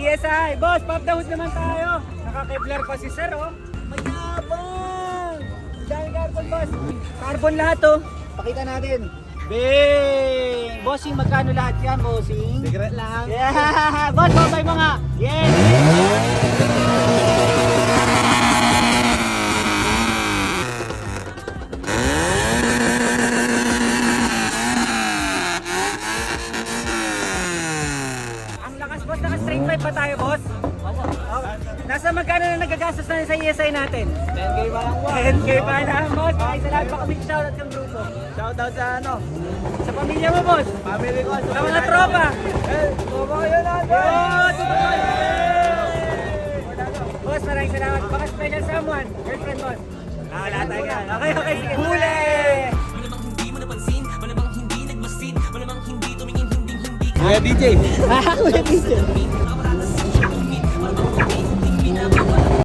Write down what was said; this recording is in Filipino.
CSI. Boss, pop the hood naman tayo. Naka-Kevlar pa si sir, oh. Mayabang! Dahil carbon, boss. Carbon lahat, oh. Pakita natin. Bing! Bossing, magkano lahat yan, bossing? Secret lang. Yeah! Boss, babay mo nga! Yes! Ang lakas, boss. Naka-straight pipe pa tayo, boss? Okay. Nasa magkano na nagagastos na sa ESI natin? 10K pa lang po. 10K pa lang, boss. Maraming salamat pa kami. Shoutout yung grupo. Shoutout sa ano? Sa pamilya mo, boss. Family ko. Sa mga tropa. Tropa kayo natin. Boss! Boss, maraming salamat. Baka special someone. Girlfriend, boss. Wala tayo yan. Okay, okay. Sige. Huli! Malamang hindi mo napansin, malamang hindi nagmasid, malamang hindi tumingin, hindi Kuya DJ. Kuya DJ. Malamang hindi